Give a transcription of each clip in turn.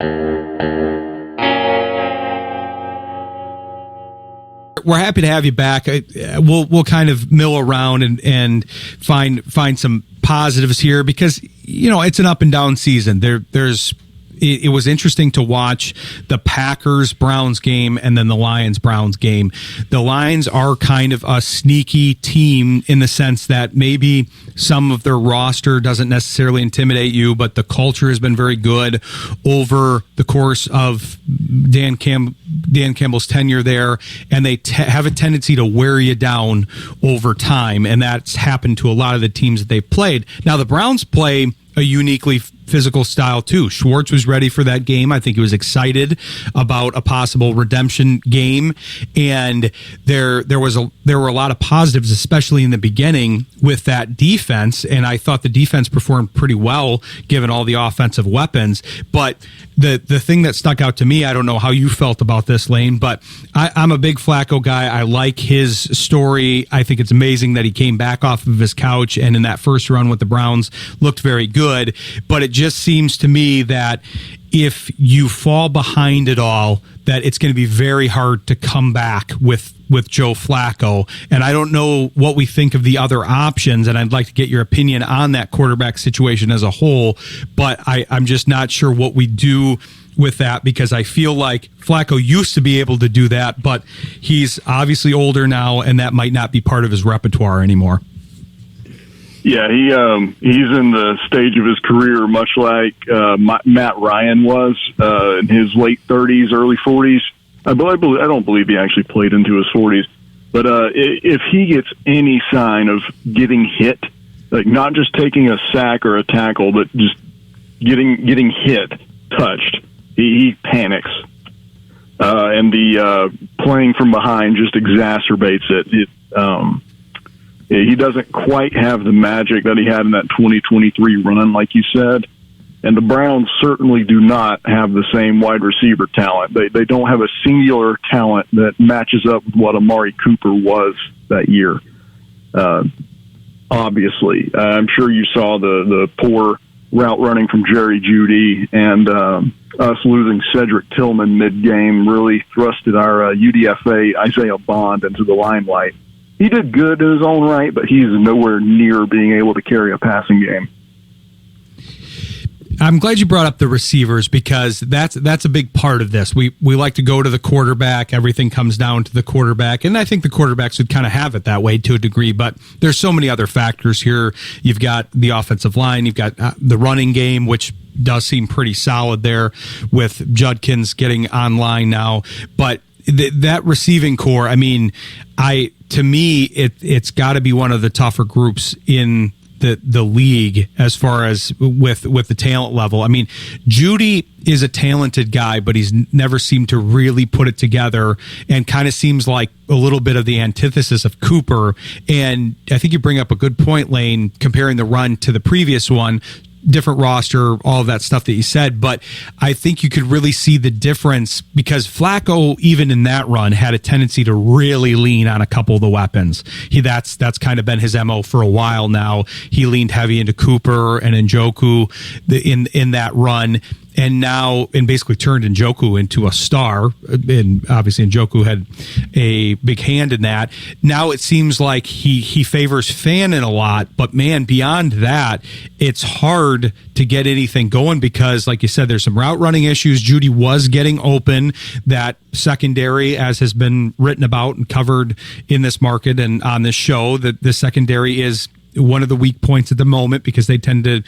We're happy to have you back. We'll kind of mill around and find some positives here because it's an up and down season. It was interesting to watch the Packers-Browns game and then the Lions-Browns game. The Lions are kind of a sneaky team in the sense that maybe some of their roster doesn't necessarily intimidate you, but the culture has been very good over the course of Dan Campbell's tenure there, and they have a tendency to wear you down over time, and that's happened to a lot of the teams that they've played. Now, the Browns play a uniquely physical style too. Schwartz was ready for that game. I think he was excited about a possible redemption game, and there were a lot of positives, especially in the beginning with that defense. And I thought the defense performed pretty well given all the offensive weapons. But the thing that stuck out to me, I don't know how you felt about this, Lane, but I'm a big Flacco guy. I like his story. I think it's amazing that he came back off of his couch and in that first run with the Browns looked very good. But it just seems to me that if you fall behind it all, that it's going to be very hard to come back with Joe Flacco. And I don't know what we think of the other options, and I'd like to get your opinion on that quarterback situation as a whole, but I'm just not sure what we do with that because I feel like Flacco used to be able to do that, but he's obviously older now, and that might not be part of his repertoire anymore. Yeah, he's in the stage of his career much like Matt Ryan was in his late 30s, early 40s. I don't believe he actually played into his 40s. But if he gets any sign of getting hit, like not just taking a sack or a tackle, but just getting hit, touched, he panics. And the playing from behind just exacerbates it. He doesn't quite have the magic that he had in that 2023 run, like you said. And the Browns certainly do not have the same wide receiver talent. They don't have a singular talent that matches up with what Amari Cooper was that year. Obviously, I'm sure you saw the poor route running from Jerry Jeudy, and us losing Cedric Tillman mid-game really thrusted our UDFA Isaiah Bond into the limelight. He did good in his own right, but he's nowhere near being able to carry a passing game. I'm glad you brought up the receivers because that's a big part of this. We like to go to the quarterback. Everything comes down to the quarterback, and I think the quarterbacks would kind of have it that way to a degree, but there's so many other factors here. You've got the offensive line. You've got the running game, which does seem pretty solid there with Judkins getting online now, but that receiving core, I mean, to me, it's got to be one of the tougher groups in the league as far as with the talent level. I mean, Jeudy is a talented guy, but he's never seemed to really put it together and kind of seems like a little bit of the antithesis of Cooper. And I think you bring up a good point, Lane, comparing the run to the previous one. Different roster, all of that stuff that you said, but I think you could really see the difference because Flacco, even in that run, had a tendency to really lean on a couple of the weapons. That's kind of been his MO for a while now. He leaned heavy into Cooper and Njoku in that run. And basically turned Njoku into a star. And obviously Njoku had a big hand in that. Now it seems like he favors Fannin a lot, but man, beyond that, it's hard to get anything going because, like you said, there's some route running issues. Jeudy was getting open. That secondary, as has been written about and covered in this market and on this show, that the secondary is one of the weak points at the moment because they tend to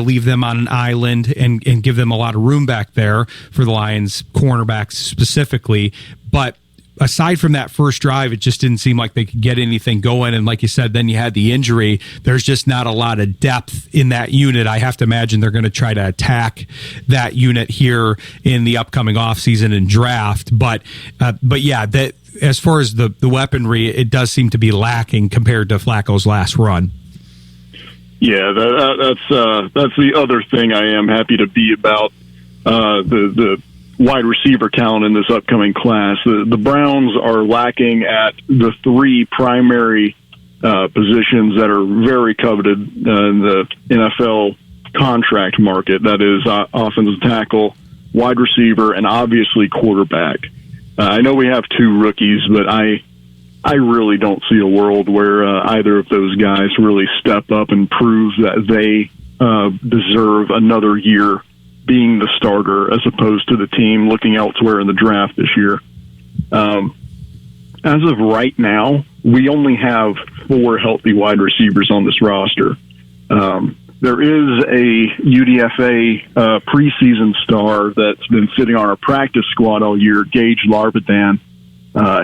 leave them on an island and give them a lot of room back there for the Lions cornerbacks specifically. But aside from that first drive, it just didn't seem like they could get anything going. And like you said, then you had the injury. There's just not a lot of depth in that unit. I have to imagine they're going to try to attack that unit here in the upcoming offseason and draft. But yeah, that as far as the weaponry, it does seem to be lacking compared to Flacco's last run. Yeah, that's the other thing I am happy to be about the wide receiver talent in this upcoming class. The Browns are lacking at the three primary positions that are very coveted in the NFL contract market. That is offensive tackle, wide receiver, and obviously quarterback. I know we have 2 rookies, but I really don't see a world where either of those guys really step up and prove that they deserve another year being the starter as opposed to the team looking elsewhere in the draft this year. As of right now, we only have 4 healthy wide receivers on this roster. There is a UDFA preseason star that's been sitting on our practice squad all year, Gage Larbadan.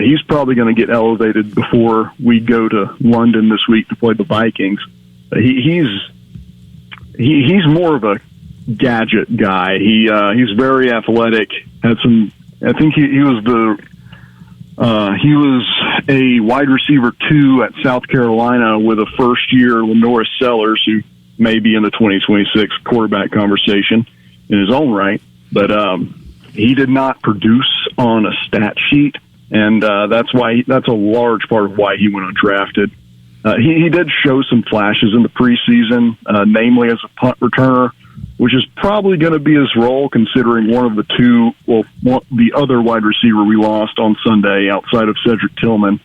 He's probably going to get elevated before we go to London this week to play the Vikings. He's more of a gadget guy. He's very athletic. I think he was a wide receiver 2 at South Carolina with a first-year Lenoris Sellers, who may be in the 2026 quarterback conversation in his own right. But he did not produce on a stat sheet, and that's a large part of why he went undrafted. He did show some flashes in the preseason, namely as a punt returner, which is probably going to be his role, considering one of the the other wide receiver we lost on Sunday outside of Cedric Tillman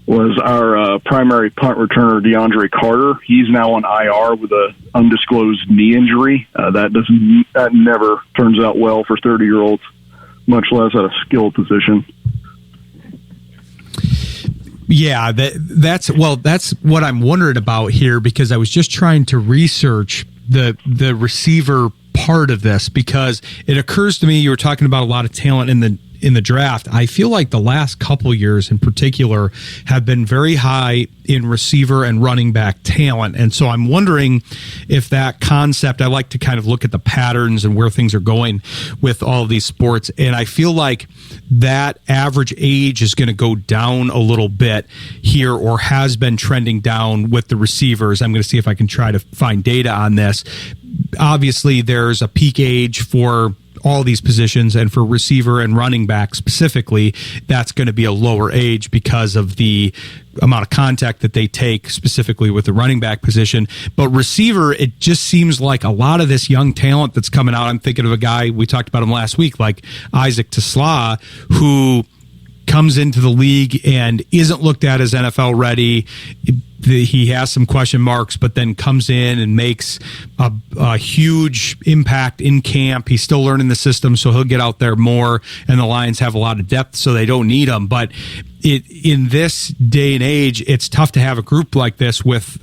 was our primary punt returner, DeAndre Carter. He's now on IR with an undisclosed knee injury. That never turns out well for 30-year-olds, much less at a skill position. Yeah, that's what I'm wondering about here, because I was just trying to research the receiver part of this, because it occurs to me, you were talking about a lot of talent in the draft. I feel like the last couple years in particular have been very high in receiver and running back talent. And so I'm wondering if that concept, I like to kind of look at the patterns and where things are going with all of these sports. And I feel like that average age is going to go down a little bit here, or has been trending down with the receivers. I'm going to see if I can try to find data on this. Obviously, there's a peak age for all these positions, and for receiver and running back specifically, that's going to be a lower age because of the amount of contact that they take, specifically with the running back position. But receiver, it just seems like a lot of this young talent that's coming out. I'm thinking of a guy, we talked about him last week, like Isaac Tesla, who comes into the league and isn't looked at as NFL ready. He has some question marks, but then comes in and makes a huge impact in camp. He's still learning the system, so he'll get out there more, and the Lions have a lot of depth, so they don't need him. But in this day and age, it's tough to have a group like this with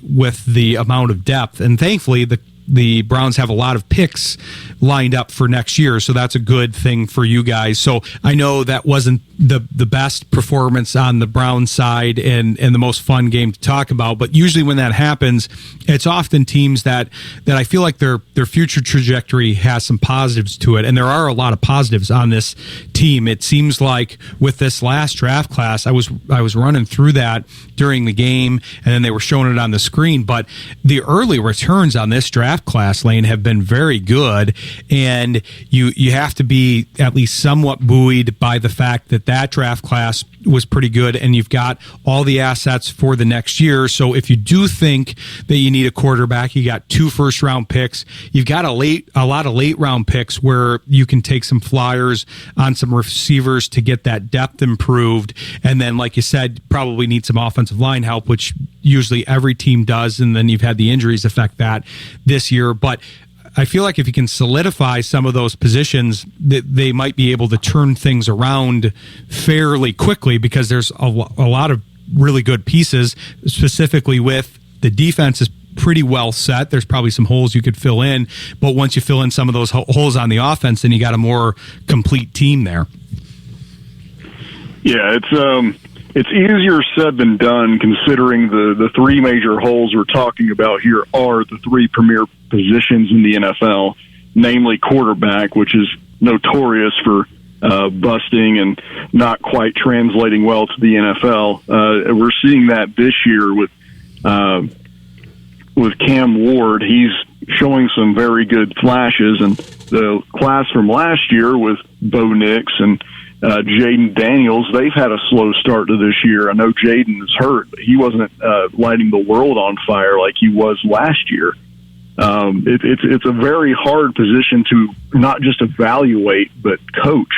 the amount of depth. And thankfully, the Browns have a lot of picks lined up for next year, so that's a good thing for you guys. So I know that wasn't the best performance on the Browns side and the most fun game to talk about, but usually when that happens, it's often teams that I feel like their future trajectory has some positives to it, and there are a lot of positives on this team. It seems like with this last draft class, I was running through that during the game, and then they were showing it on the screen, but the early returns on this draft class, Lane, have been very good, and you have to be at least somewhat buoyed by the fact that draft class was pretty good, and you've got all the assets for the next year. So if you do think that you need a quarterback, you got 2 first-round picks, you've got a lot of late-round picks where you can take some flyers on some receivers to get that depth improved, and then, like you said, probably need some offensive line help, which usually every team does, and then you've had the injuries affect that this year. But I feel like if you can solidify some of those positions, that they might be able to turn things around fairly quickly, because there's a lot of really good pieces, specifically with the defense is pretty well set. There's probably some holes you could fill in, but once you fill in some of those holes on the offense, then you got a more complete team there. Yeah, it's easier said than done, considering the 3 major holes we're talking about here are the 3 premier positions in the NFL, namely quarterback, which is notorious for busting and not quite translating well to the NFL. We're seeing that this year with Cam Ward. He's showing some very good flashes, and the class from last year with Bo Nix and Jaden Daniels, they've had a slow start to this year. I know Jaden is hurt, but he wasn't lighting the world on fire like he was last year. It's a very hard position to not just evaluate but coach.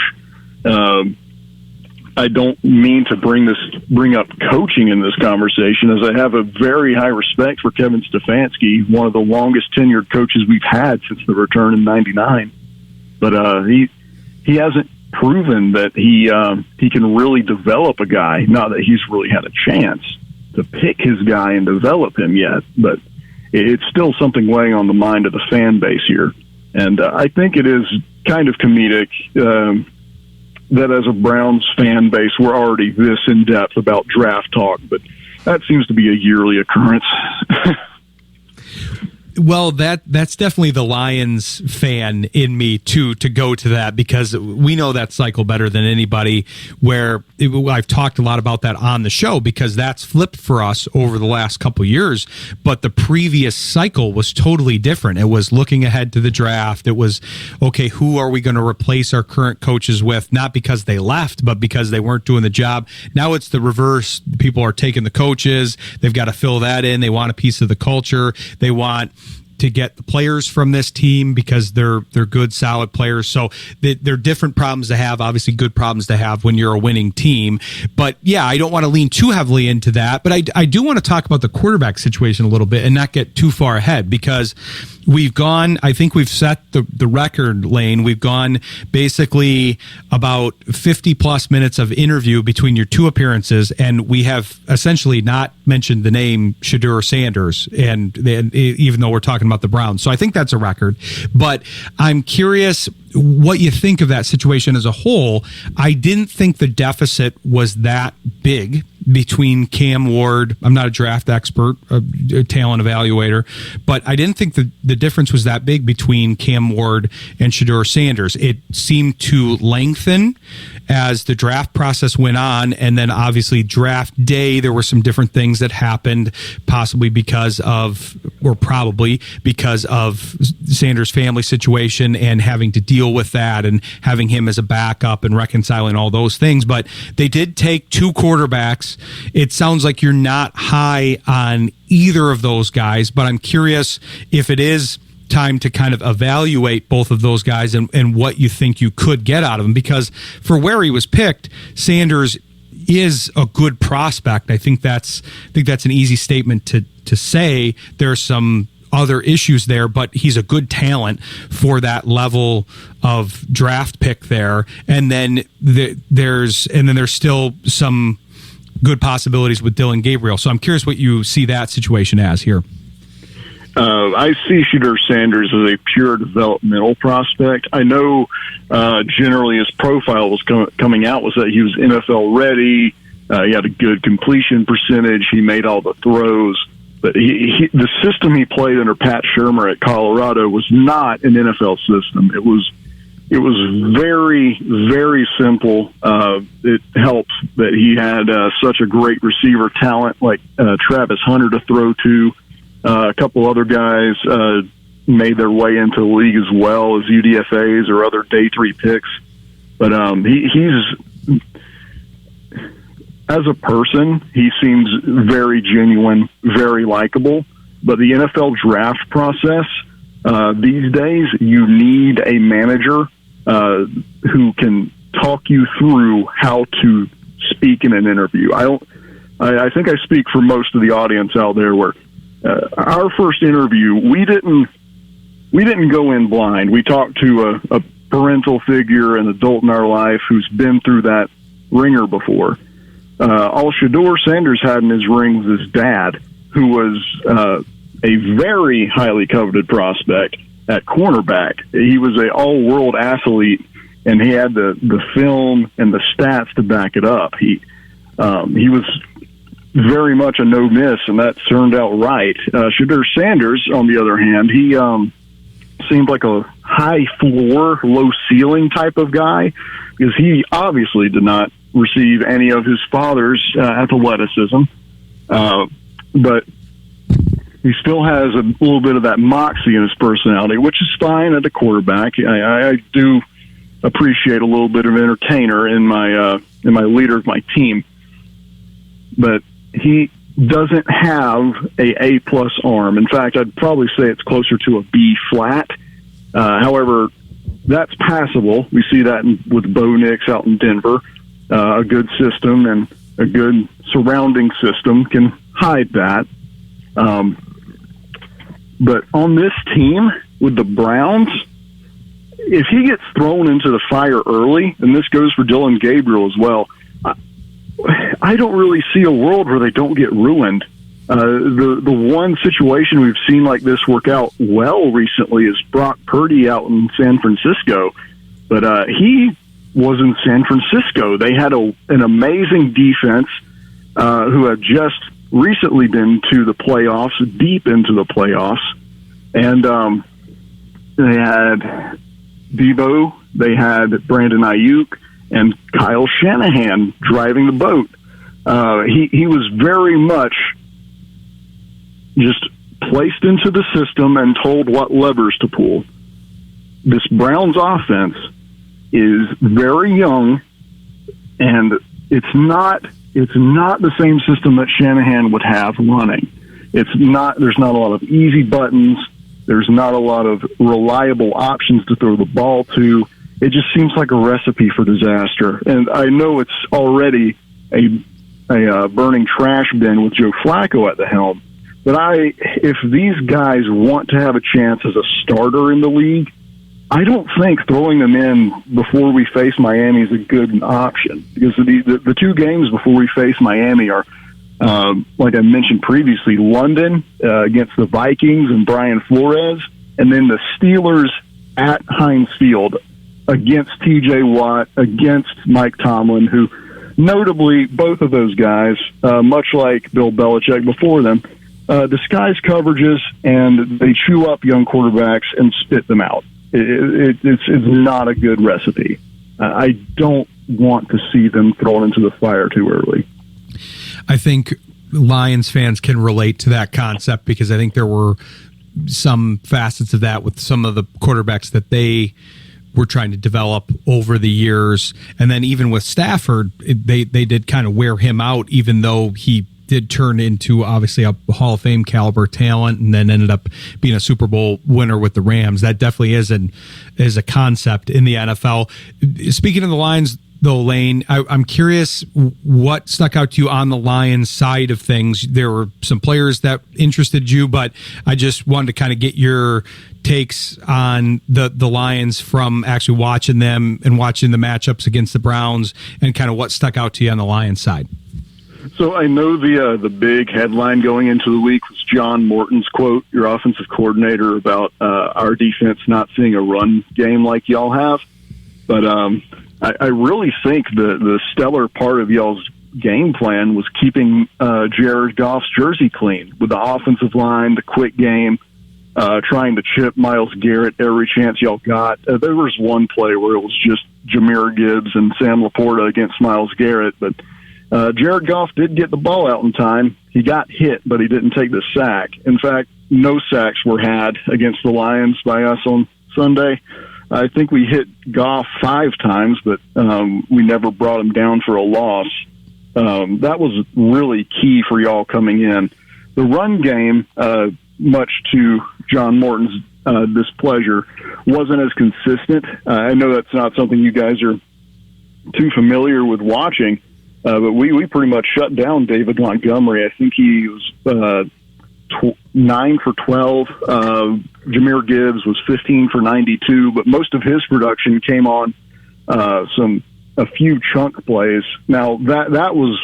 I don't mean to bring up coaching in this conversation, as I have a very high respect for Kevin Stefanski, one of the longest tenured coaches we've had since the return in '99. But he hasn't proven that he can really develop a guy. Not that he's really had a chance to pick his guy and develop him yet, but it's still something weighing on the mind of the fan base here. And I think it is kind of comedic that as a Browns fan base, we're already this in-depth about draft talk, but that seems to be a yearly occurrence. Well, that's definitely the Lions fan in me too, to go to that, because we know that cycle better than anybody, where I've talked a lot about that on the show, because that's flipped for us over the last couple of years. But the previous cycle was totally different. It was looking ahead to the draft. It was, okay, who are we going to replace our current coaches with? Not because they left, but because they weren't doing the job. Now it's the reverse. People are taking the coaches. They've got to fill that in. They want a piece of the culture. They want to get the players from this team because they're good, solid players. So they're different problems to have, obviously good problems to have when you're a winning team. But yeah, I don't want to lean too heavily into that. But I do want to talk about the quarterback situation a little bit and not get too far ahead, because I think we've set the record, Lane. We've gone basically about 50 plus minutes of interview between your two appearances, and we have essentially not mentioned the name Shedeur Sanders, and even though we're talking about the Browns. So I think that's a record. But I'm curious what you think of that situation as a whole. I didn't think the deficit was that big between Cam Ward. I'm not a draft expert, a talent evaluator, but I didn't think the difference was that big between Cam Ward and Shedeur Sanders. It seemed to lengthen as the draft process went on, and then obviously draft day, there were some different things that happened, possibly because of Sanders' family situation and having to deal with that and having him as a backup and reconciling all those things. But they did take two quarterbacks. It sounds like you're not high on either of those guys, but I'm curious if it is time to kind of evaluate both of those guys and what you think you could get out of them, because for where he was picked, Sanders is a good prospect. I think that's an easy statement to say. There's some other issues there, but he's a good talent for that level of draft pick there. And then there's still some good possibilities with Dylan Gabriel. So I'm curious what you see that situation as here. I see Shedeur Sanders as a pure developmental prospect. I know generally his profile was coming out was that he was NFL ready. He had a good completion percentage. He made all the throws. But the system he played under Pat Shurmur at Colorado was not an NFL system. It was very, very simple. It helped that he had such a great receiver talent like Travis Hunter to throw to. A couple other guys made their way into the league as well as UDFAs or other day three picks. But he's, as a person, he seems very genuine, very likable. But the NFL draft process these days, you need a manager who can talk you through how to speak in an interview. I think I speak for most of the audience out there where our first interview, we didn't go in blind. We talked to a parental figure, an adult in our life who's been through that ringer before. All Shedeur Sanders had in his ring was his dad, who was a very highly coveted prospect at cornerback. He was an all-world athlete, and he had the film and the stats to back it up. He was very much a no-miss, and that turned out right. Shedeur Sanders, on the other hand, he seemed like a high-floor, low-ceiling type of guy, because he obviously did not receive any of his father's athleticism, but he still has a little bit of that moxie in his personality, which is fine at a quarterback. I do appreciate a little bit of entertainer in my leader of my team, but he doesn't have a plus arm. In fact, I'd probably say it's closer to a B flat. However, that's passable. We see that with Bo Nix out in Denver. A good system and a good surrounding system can hide that. But on this team with the Browns, if he gets thrown into the fire early, and this goes for Dylan Gabriel as well, I don't really see a world where they don't get ruined. The one situation we've seen like this work out well recently is Brock Purdy out in San Francisco. But he was in San Francisco. They had an amazing defense who had just recently been to the playoffs, deep into the playoffs. And they had Debo, they had Brandon Ayuk, and Kyle Shanahan driving the boat. He was very much just placed into the system and told what levers to pull. This Browns offense is very young, and it's not the same system that Shanahan would have running. There's not a lot of easy buttons. There's not a lot of reliable options to throw the ball to. It just seems like a recipe for disaster. And I know it's already a burning trash bin with Joe Flacco at the helm. But if these guys want to have a chance as a starter in the league, I don't think throwing them in before we face Miami is a good option, because the two games before we face Miami are, like I mentioned previously, London against the Vikings and Brian Flores, and then the Steelers at Heinz Field against T.J. Watt, against Mike Tomlin, who notably both of those guys, much like Bill Belichick before them, disguise coverages, and they chew up young quarterbacks and spit them out. It's not a good recipe. I don't want to see them thrown into the fire too early. I think Lions fans can relate to that concept, because I think there were some facets of that with some of the quarterbacks that they were trying to develop over the years. And then even with Stafford, they did kind of wear him out, even though he did turn into obviously a Hall of Fame caliber talent, and then ended up being a Super Bowl winner with the Rams. That definitely is a concept in the NFL. Speaking of the Lions, though, Lane, I'm curious what stuck out to you on the Lions side of things. There were some players that interested you, but I just wanted to kind of get your takes on the Lions from actually watching them and watching the matchups against the Browns, and kind of what stuck out to you on the Lions side. So I know the big headline going into the week was John Morton's quote, your offensive coordinator, about our defense not seeing a run game like y'all have. But I really think the stellar part of y'all's game plan was keeping Jared Goff's jersey clean with the offensive line, the quick game, trying to chip Myles Garrett every chance y'all got. There was one play where it was just Jahmyr Gibbs and Sam Laporta against Myles Garrett, but Jared Goff did get the ball out in time. He got hit, but he didn't take the sack. In fact, no sacks were had against the Lions by us on Sunday. I think we hit Goff 5 times, but we never brought him down for a loss. That was really key for y'all coming in. The run game, much to John Morton's displeasure, wasn't as consistent. I know that's not something you guys are too familiar with watching, but we pretty much shut down David Montgomery. I think he was 9 for 12. Jahmyr Gibbs was 15 for 92, but most of his production came on a few chunk plays. Now that was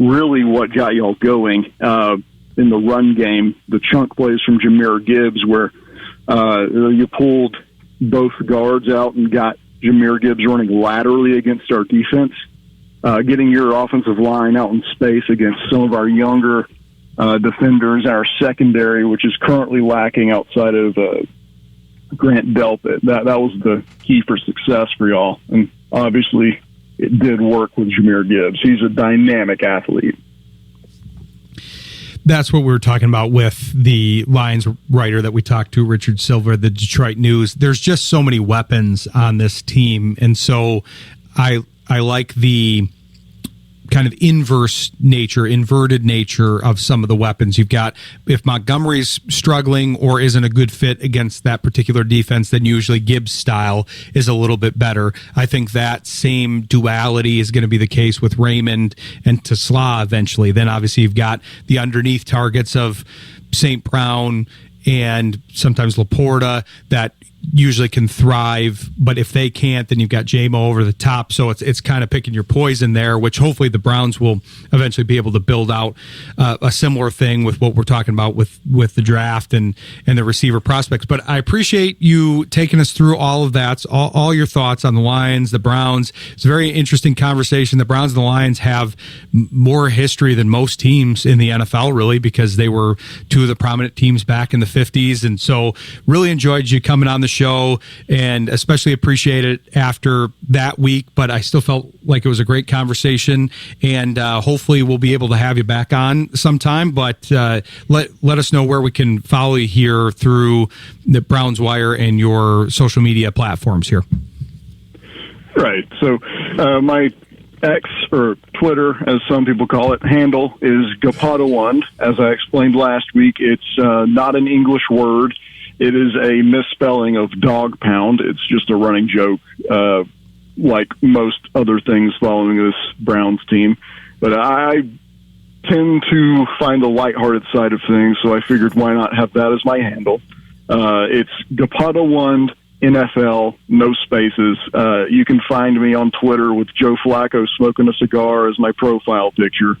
really what got y'all going in the run game. The chunk plays from Jahmyr Gibbs, where you pulled both guards out and got Jahmyr Gibbs running laterally against our defense, getting your offensive line out in space against some of our younger defenders, our secondary, which is currently lacking outside of Grant Delpit. That was the key for success for y'all, and obviously it did work with Jahmyr Gibbs. He's a dynamic athlete. That's what we were talking about with the Lions writer that we talked to, Richard Silver, the Detroit News. There's just so many weapons on this team, and so I like the kind of inverted nature of some of the weapons. You've got, if Montgomery's struggling or isn't a good fit against that particular defense, then usually Gibbs' style is a little bit better. I think that same duality is going to be the case with Raymond and Tesla eventually. Then obviously you've got the underneath targets of St. Brown and sometimes Laporta that usually can thrive, but if they can't, then you've got JMO over the top. So it's kind of picking your poison there, which hopefully the Browns will eventually be able to build out a similar thing with what we're talking about with the draft and the receiver prospects. But I appreciate you taking us through all of that, all your thoughts on the Lions, the Browns. It's a very interesting conversation. The Browns and the Lions have more history than most teams in the NFL, really, because they were two of the prominent teams back in the 50s. And so really enjoyed you coming on the show, and especially appreciate it after that week. But I still felt like it was a great conversation, and hopefully we'll be able to have you back on sometime. But let us know where we can follow you here through the Browns Wire and your social media platforms here. Right. So my X, or Twitter, as some people call it, handle is Gapatawand. As I explained last week, it's not an English word. It is a misspelling of dog pound. It's just a running joke, like most other things following this Browns team. But I tend to find the lighthearted side of things, so I figured why not have that as my handle. It's Gapatawand NFL, no spaces. You can find me on Twitter with Joe Flacco smoking a cigar as my profile picture.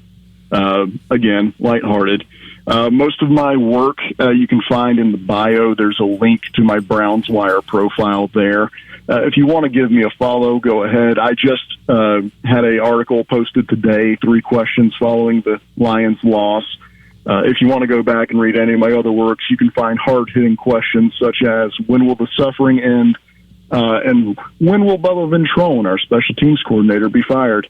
Again, lighthearted. Most of my work you can find in the bio. There's a link to my Browns Wire profile there. If you want to give me a follow, go ahead. I just had an article posted today, 3 questions following the Lions' loss. If you want to go back and read any of my other works, you can find hard-hitting questions such as, when will the suffering end? And when will Bubba Ventrone, our special teams coordinator, be fired?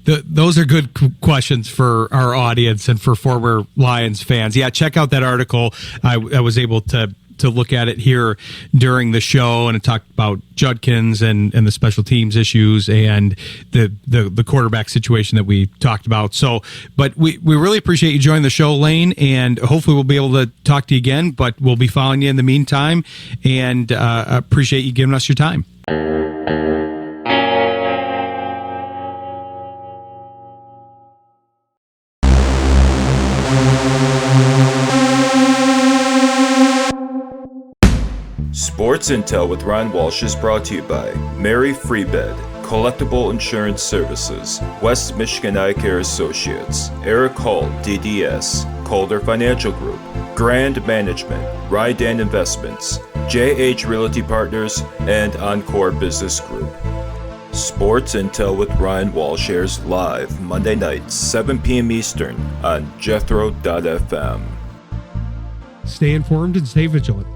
Those are good questions for our audience and for former Lions fans. Yeah, check out that article. I was able to look at it here during the show, and it talked about Judkins and the special teams issues and the quarterback situation that we talked about. So, but we really appreciate you joining the show, Lane, and hopefully we'll be able to talk to you again, but we'll be following you in the meantime, and appreciate you giving us your time. Sports Intel with Ryan Walsh is brought to you by Mary Freebed, Collectible Insurance Services, West Michigan Eye Care Associates, Eric Hall, DDS, Calder Financial Group, Grand Management, Rydan Investments, JH Realty Partners, and Encore Business Group. Sports Intel with Ryan Walsh airs live Monday nights, 7 p.m. Eastern on Jethro.fm. Stay informed and stay vigilant.